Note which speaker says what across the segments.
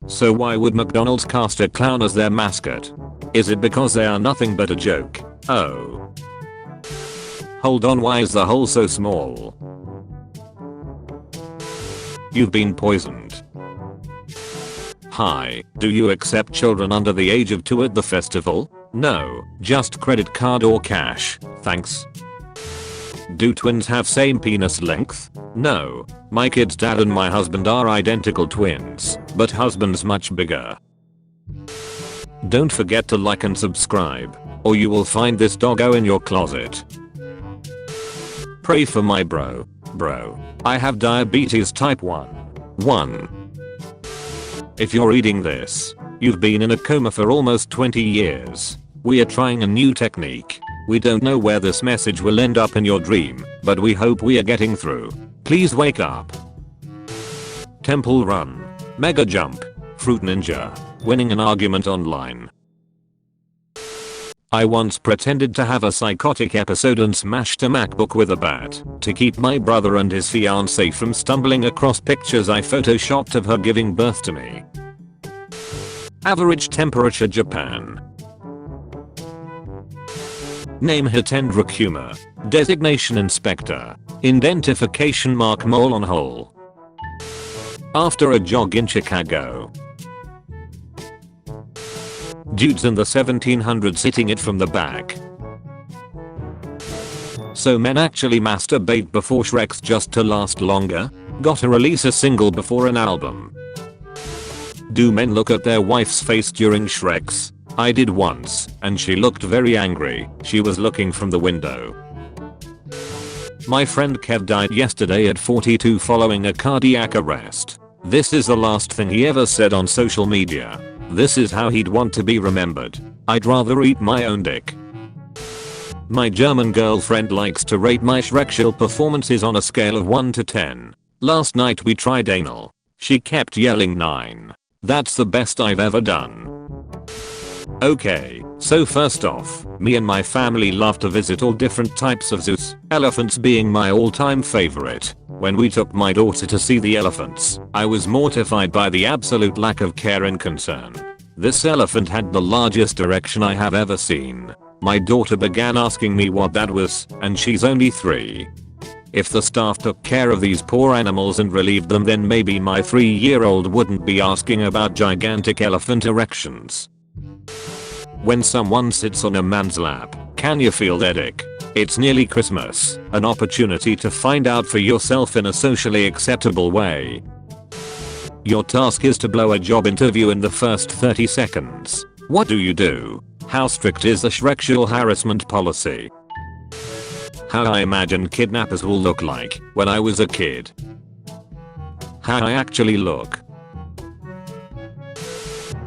Speaker 1: So why would McDonald's cast a clown as their mascot? Is it because they are nothing but a joke? Oh. Hold on, why is the hole so small? You've been poisoned. Hi, do you accept children under the age of 2 at the festival? No, just credit card or cash, thanks. Do twins have same penis length? No, my kid's dad and my husband are identical twins, but husband's much bigger. Don't forget to like and subscribe, or you will find this doggo in your closet. Pray for my bro. I have diabetes type 1. If you're reading this, you've been in a coma for almost 20 years. We are trying a new technique. We don't know where this message will end up in your dream, but we hope we are getting through. Please wake up. Temple Run. Mega Jump. Fruit Ninja. Winning an argument online. I once pretended to have a psychotic episode and smashed a MacBook with a bat to keep my brother and his fiancée from stumbling across pictures I photoshopped of her giving birth to me. Average temperature Japan. Name Hitendra Kumar. Designation Inspector. Identification mark mole on hole. After a jog in Chicago. Dudes in the 1700s hitting it from the back. So men actually masturbate before Shreks just to last longer? Gotta release a single before an album. Do men look at their wife's face during Shreks? I did once, and she looked very angry. She was looking from the window. My friend Kev died yesterday at 42 following a cardiac arrest. This is the last thing he ever said on social media. This is how he'd want to be remembered. I'd rather eat my own dick. My German girlfriend likes to rate my Shrekshell performances on a scale of 1 to 10. Last night we tried anal. She kept yelling 9. That's the best I've ever done. Okay, so first off, me and my family love to visit all different types of zoos, elephants being my all-time favorite. When we took my daughter to see the elephants, I was mortified by the absolute lack of care and concern. This elephant had the largest erection I have ever seen. My daughter began asking me what that was, and she's only 3. If the staff took care of these poor animals and relieved them, then maybe my 3-year-old wouldn't be asking about gigantic elephant erections. When someone sits on a man's lap, can you feel their dick? It's nearly Christmas, an opportunity to find out for yourself in a socially acceptable way. Your task is to blow a job interview in the first 30 seconds. What do you do? How strict is the Shrekshell harassment policy? How I imagine kidnappers will look like when I was a kid. How I actually look.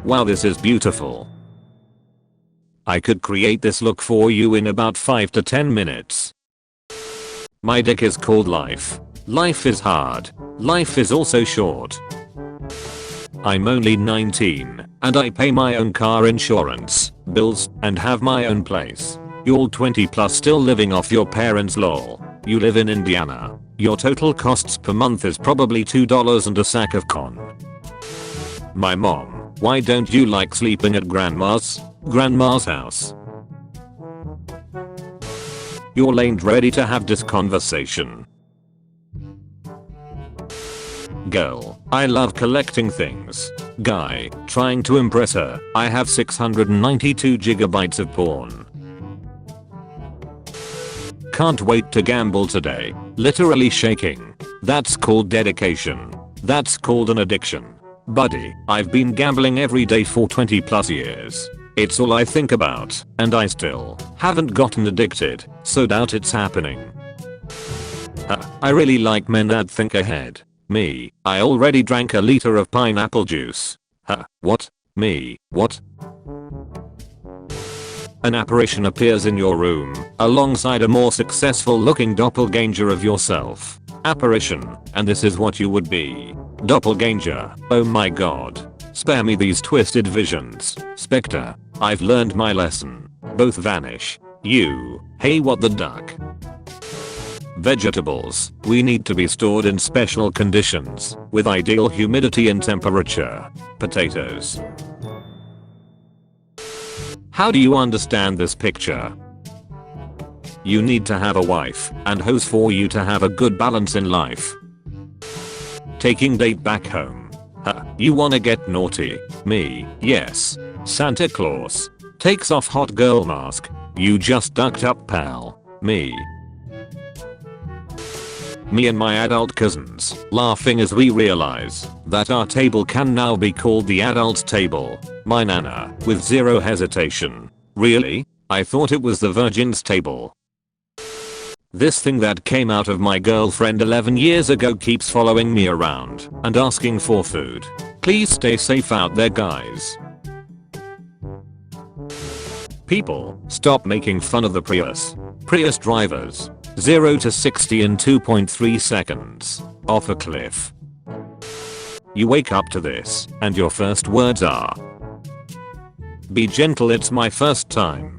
Speaker 1: Wow, this is beautiful. I could create this look for you in about 5 to 10 minutes. My dick is called life. Life is hard. Life is also short. I'm only 19, and I pay my own car insurance, bills, and have my own place. You're 20 plus still living off your parents' lol. You live in Indiana. Your total costs per month is probably $2 and a sack of corn. My mom, why don't you like sleeping at grandma's house? You're lamed ready to have this conversation. Girl, I love collecting things. Guy, trying to impress her, I have 692 gigabytes of porn. Can't wait to gamble today. Literally shaking. That's called dedication. That's called an addiction. Buddy, I've been gambling every day for 20 plus years. It's all I think about, and I still haven't gotten addicted, so doubt it's happening. I really like men that think ahead. Me, I already drank a liter of pineapple juice. What? Me, what? An apparition appears in your room, alongside a more successful looking doppelganger of yourself. Apparition, and this is what you would be. Doppelganger, oh my god. Spare me these twisted visions. Spectre, I've learned my lesson. Both vanish. You, hey what the duck. Vegetables, we need to be stored in special conditions, with ideal humidity and temperature. Potatoes. How do you understand this picture? You need to have a wife and hose for you to have a good balance in life. Taking date back home. You wanna get naughty? Me, yes. Santa Claus. Takes off hot girl mask. You just ducked up, pal. Me. Me and my adult cousins laughing as we realize that our table can now be called the adult table. My nana, with zero hesitation. Really? I thought it was the virgin's table. This thing that came out of my girlfriend 11 years ago keeps following me around and asking for food. Please stay safe out there, guys. People, stop making fun of the Prius. Prius drivers. 0 to 60 in 2.3 seconds. Off a cliff. You wake up to this, and your first words are, "Be gentle, it's my first time."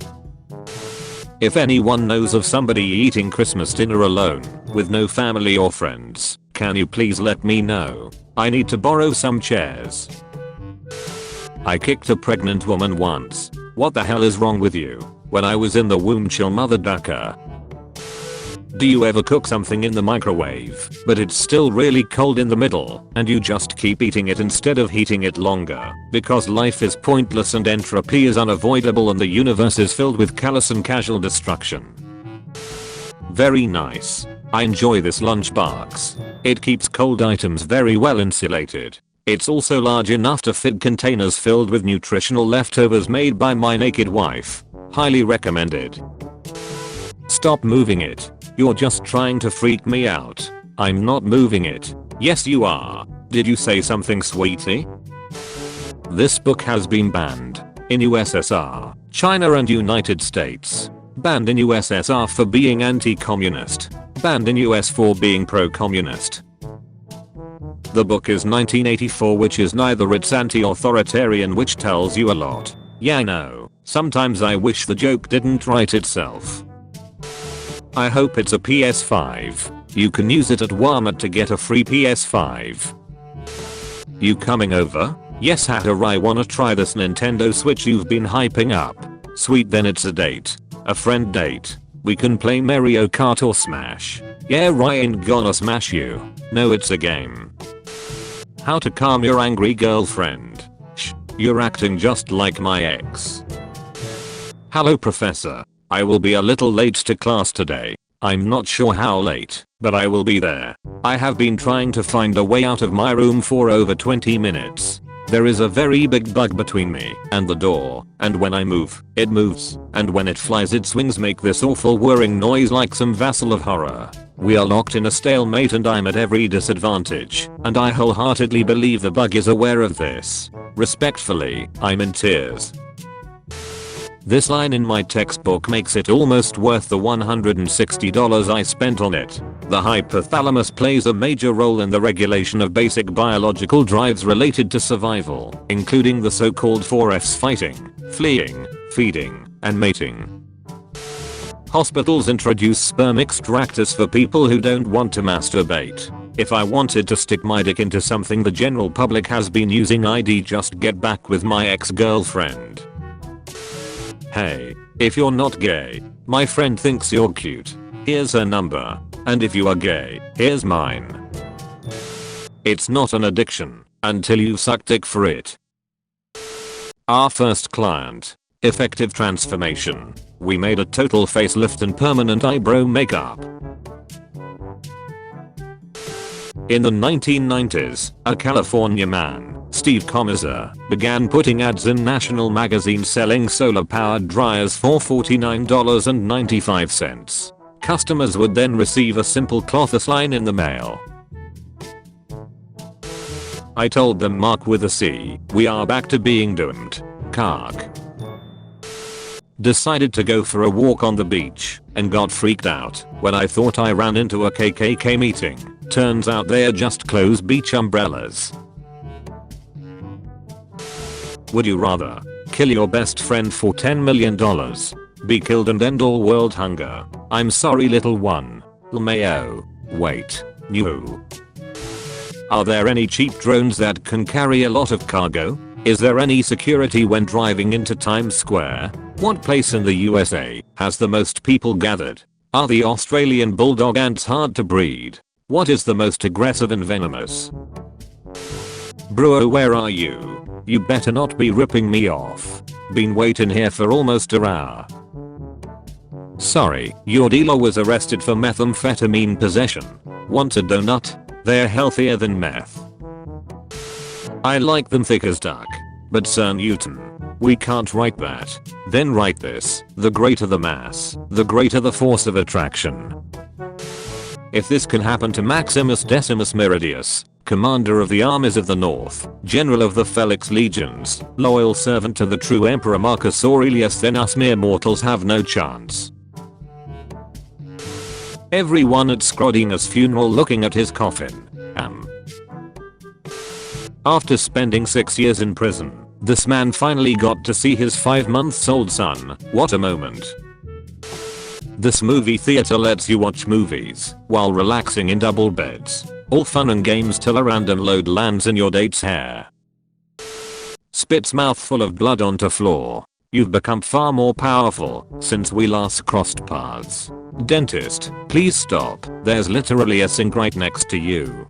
Speaker 1: If anyone knows of somebody eating Christmas dinner alone, with no family or friends, can you please let me know? I need to borrow some chairs. I kicked a pregnant woman once. What the hell is wrong with you? When I was in the womb, chill mother ducker. Do you ever cook something in the microwave, but it's still really cold in the middle, and you just keep eating it instead of heating it longer, because life is pointless and entropy is unavoidable and the universe is filled with callous and casual destruction? Very nice. I enjoy this lunchbox. It keeps cold items very well insulated. It's also large enough to fit containers filled with nutritional leftovers made by my naked wife. Highly recommended. Stop moving it. You're just trying to freak me out. I'm not moving it. Yes you are. Did you say something, sweetie? This book has been banned in USSR, China and United States. Banned in USSR for being anti-communist. Banned in US for being pro-communist. The book is 1984, which is neither. It's anti-authoritarian, which tells you a lot. Yeah, I know. Sometimes I wish the joke didn't write itself. I hope it's a PS5. You can use it at Waaait to get a free PS5. You coming over? Yes hatter, I wanna try this Nintendo Switch you've been hyping up. Sweet, then it's a date. A friend date. We can play Mario Kart or Smash. Yeah, I ain't gonna smash you. No, it's a game. How to calm your angry girlfriend. Shh, you're acting just like my ex. Hello professor. I will be a little late to class today. I'm not sure how late, but I will be there. I have been trying to find a way out of my room for over 20 minutes. There is a very big bug between me and the door, and when I move, it moves, and when it flies it swings make this awful whirring noise like some vassal of horror. We are locked in a stalemate and I'm at every disadvantage, and I wholeheartedly believe the bug is aware of this. Respectfully, I'm in tears. This line in my textbook makes it almost worth the $160 I spent on it. The hypothalamus plays a major role in the regulation of basic biological drives related to survival, including the so-called 4Fs: fighting, fleeing, feeding, and mating. Hospitals introduce sperm extractors for people who don't want to masturbate. If I wanted to stick my dick into something the general public has been using, I'd just get back with my ex-girlfriend. Hey, if you're not gay, my friend thinks you're cute. Here's her number. And if you are gay, here's mine. It's not an addiction until you suck dick for it. Our first client. Effective transformation. We made a total facelift and permanent eyebrow makeup. In the 1990s, a California man, Steve Comizer, began putting ads in national magazines selling solar-powered dryers for $49.95. Customers would then receive a simple cloth line in the mail. I told them, Mark with a C, we are back to being doomed. Cark. Decided to go for a walk on the beach and got freaked out when I thought I ran into a KKK meeting. Turns out they're just closed beach umbrellas. Would you rather kill your best friend for $10 million? Be killed and end all world hunger? I'm sorry little one. LMAO. Wait. New. Are there any cheap drones that can carry a lot of cargo? Is there any security when driving into Times Square? What place in the USA has the most people gathered? Are the Australian bulldog ants hard to breed? What is the most aggressive and venomous? Bro, where are you? You better not be ripping me off. Been waiting here for almost an hour. Sorry, your dealer was arrested for methamphetamine possession. Want a donut? They're healthier than meth. I like them thick as duck. But Sir Newton, we can't write that. Then write this. The greater the mass, the greater the force of attraction. If this can happen to Maximus Decimus Meridius, commander of the armies of the north, general of the Felix legions, loyal servant to the true emperor Marcus Aurelius, then us mere mortals have no chance. Everyone at Scrodinger's funeral looking at his coffin. After spending 6 years in prison, this man finally got to see his 5-month-old son. What a moment. This movie theater lets you watch movies while relaxing in double beds. All fun and games till a random load lands in your date's hair. Spits mouthful of blood onto floor. You've become far more powerful since we last crossed paths. Dentist, please stop. There's literally a sink right next to you.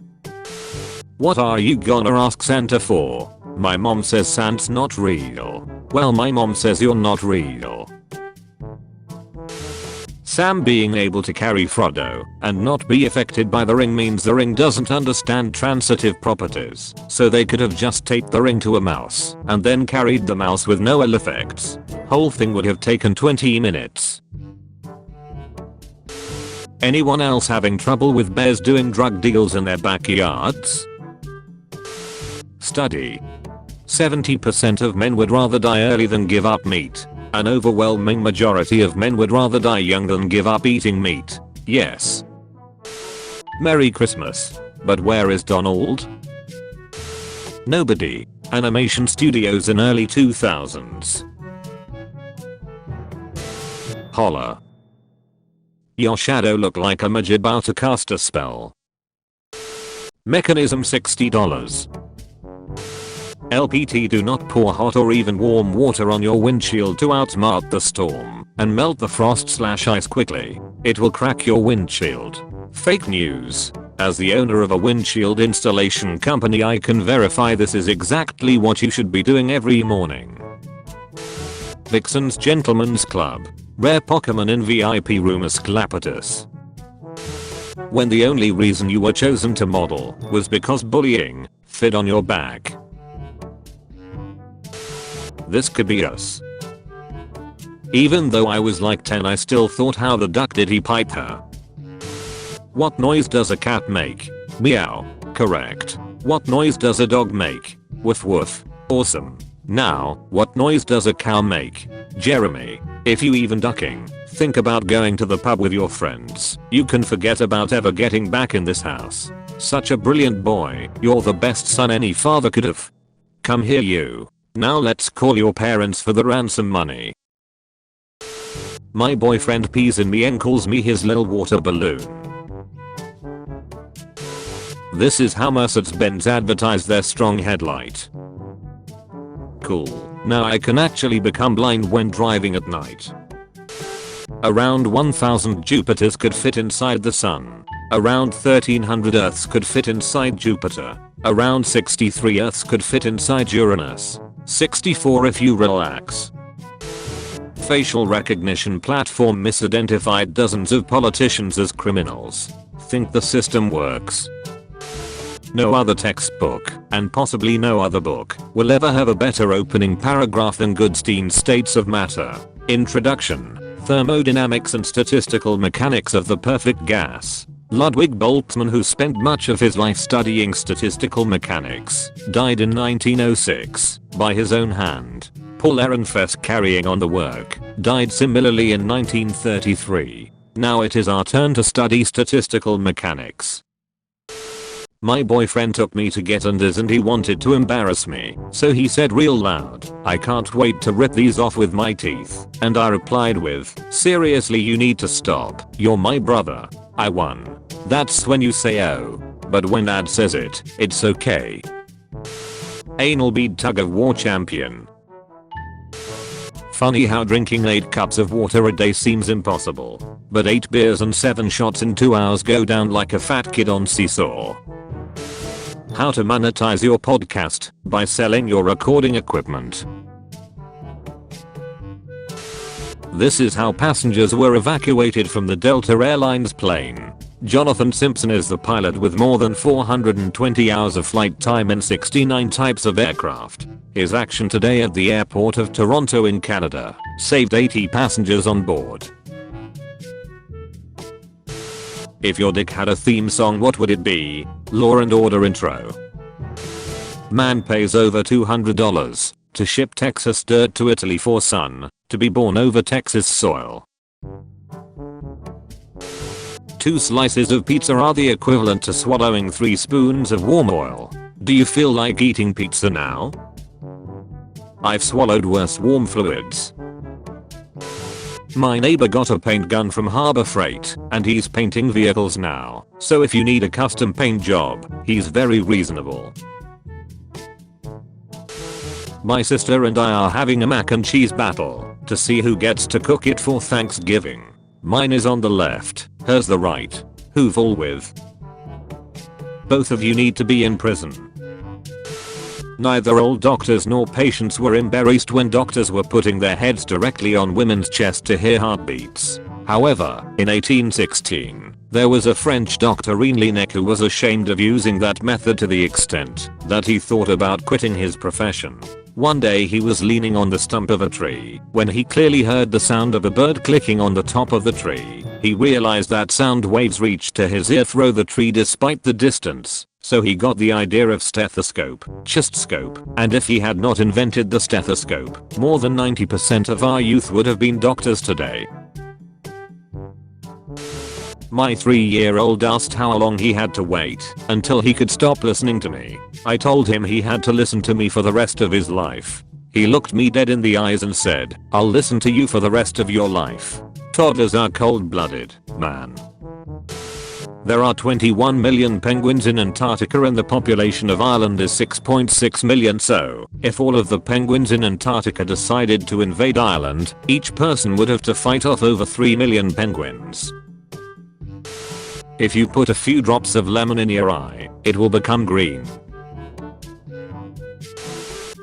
Speaker 1: What are you gonna ask Santa for? My mom says Santa's not real. Well, my mom says you're not real. Sam being able to carry Frodo and not be affected by the ring means the ring doesn't understand transitive properties, so they could have just taped the ring to a mouse and then carried the mouse with no ill effects. Whole thing would have taken 20 minutes. Anyone else having trouble with bears doing drug deals in their backyards? Study. 70% of men would rather die early than give up meat. An overwhelming majority of men would rather die young than give up eating meat. Yes. Merry Christmas. But where is Donald? Nobody. Animation studios in early 2000s. Holler. Your shadow look like a mage about to cast a spell. Mechanism $60. LPT, do not pour hot or even warm water on your windshield to outsmart the storm and melt the frost/ice quickly. It will crack your windshield. Fake news. As the owner of a windshield installation company, I can verify this is exactly what you should be doing every morning. Vixen's Gentleman's Club. Rare Pokemon in VIP room Asclepius. When the only reason you were chosen to model was because bullying fit on your back. This could be us. Even though I was like 10, I still thought, how the duck did he pipe her? What noise does a cat make? Meow. Correct. What noise does a dog make? Woof woof. Awesome. Now, what noise does a cow make? Jeremy, if you even ducking, think about going to the pub with your friends. You can forget about ever getting back in this house. Such a brilliant boy. You're the best son any father could have. Come here you. Now let's call your parents for the ransom money. My boyfriend pees in me and calls me his little water balloon. This is how Mercedes-Benz advertise their strong headlight. Cool. Now I can actually become blind when driving at night. Around 1000 Jupiters could fit inside the sun. Around 1300 Earths could fit inside Jupiter. Around 63 Earths could fit inside Uranus. 64 if you relax. Facial recognition platform misidentified dozens of politicians as criminals. Think the system works. No other textbook, and possibly no other book, will ever have a better opening paragraph than Goodstein's States of Matter. Introduction. Thermodynamics and statistical mechanics of the perfect gas. Ludwig Boltzmann, who spent much of his life studying statistical mechanics, died in 1906 by his own hand. Paul Ehrenfest, carrying on the work, died similarly in 1933. Now it is our turn to study statistical mechanics. My boyfriend took me to get undies and he wanted to embarrass me, so he said real loud, "I can't wait to rip these off with my teeth." And I replied with, "Seriously, you need to stop. You're my brother." I won. That's when you say oh. But when dad says it, it's okay. Anal bead tug of war champion. Funny how drinking 8 cups of water a day seems impossible. But 8 beers and 7 shots in 2 hours go down like a fat kid on seesaw. How to monetize your podcast by selling your recording equipment. This is how passengers were evacuated from the Delta Airlines plane. Jonathan Simpson is the pilot with more than 420 hours of flight time in 69 types of aircraft. His action today at the airport of Toronto in Canada saved 80 passengers on board. If your dick had a theme song, what would it be? Law and Order intro. Man pays over $200 to ship Texas dirt to Italy for son to be born over Texas soil. 2 slices of pizza are the equivalent to swallowing 3 spoons of warm oil. Do you feel like eating pizza now? I've swallowed worse warm fluids. My neighbor got a paint gun from Harbor Freight and he's painting vehicles now. So if you need a custom paint job, he's very reasonable. My sister and I are having a mac and cheese battle to see who gets to cook it for Thanksgiving. Mine is on the left, hers the right. Who fall with? Both of you need to be in prison. Neither old doctors nor patients were embarrassed when doctors were putting their heads directly on women's chests to hear heartbeats. However, in 1816, there was a French doctor René who was ashamed of using that method to the extent that he thought about quitting his profession. One day he was leaning on the stump of a tree when he clearly heard the sound of a bird clicking on the top of the tree. He realized that sound waves reached to his ear through the tree despite the distance. So he got the idea of stethoscope, chest scope, and if he had not invented the stethoscope, more than 90% of our youth would have been doctors today. My 3-year-old asked how long he had to wait until he could stop listening to me. I told him he had to listen to me for the rest of his life. He looked me dead in the eyes and said, "I'll listen to you for the rest of your life." Toddlers are cold-blooded, man. There are 21 million penguins in Antarctica and the population of Ireland is 6.6 million, so if all of the penguins in Antarctica decided to invade Ireland, each person would have to fight off over 3 million penguins. If you put a few drops of lemon in your eye, it will become green.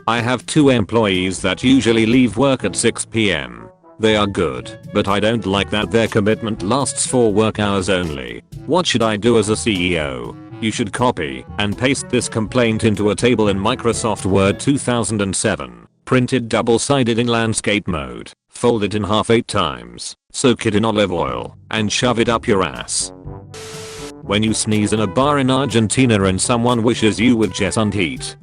Speaker 1: I have 2 employees that usually leave work at 6 p.m. They are good, but I don't like that their commitment lasts 4 work hours only. What should I do as a CEO? You should copy and paste this complaint into a table in Microsoft Word 2007. Print it double-sided in landscape mode. Fold it in half 8 times. Soak it in olive oil and shove it up your ass. When you sneeze in a bar in Argentina and someone wishes you would jet and heat.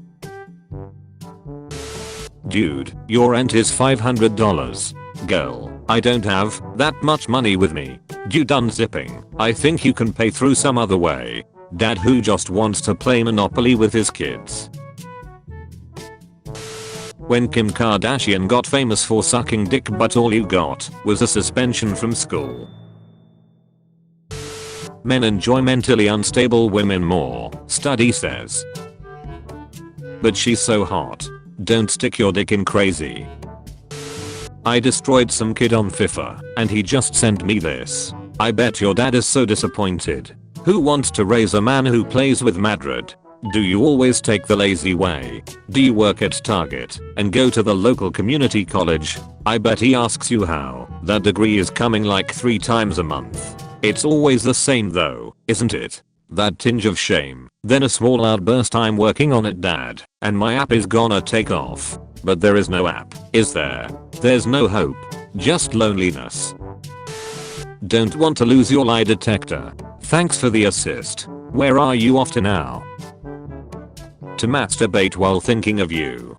Speaker 1: Dude, your rent is $500. Girl, I don't have that much money with me. You done zipping? I think you can pay through some other way. Dad who just wants to play Monopoly with his kids. When Kim Kardashian got famous for sucking dick but all you got was a suspension from school. Men enjoy mentally unstable women more, study says. But she's so hot. Don't stick your dick in crazy. I destroyed some kid on FIFA and he just sent me this. I bet your dad is so disappointed. Who wants to raise a man who plays with Madrid? Do you always take the lazy way? Do you work at Target and go to the local community college? I bet he asks you how that degree is coming like 3 times a month. It's always the same though, isn't it? That tinge of shame, then a small outburst, "I'm working on it dad, and my app is gonna take off." But there is no app, is there? There's no hope, just loneliness. Don't want to lose your lie detector. Thanks for the assist. Where are you off to now? To masturbate while thinking of you.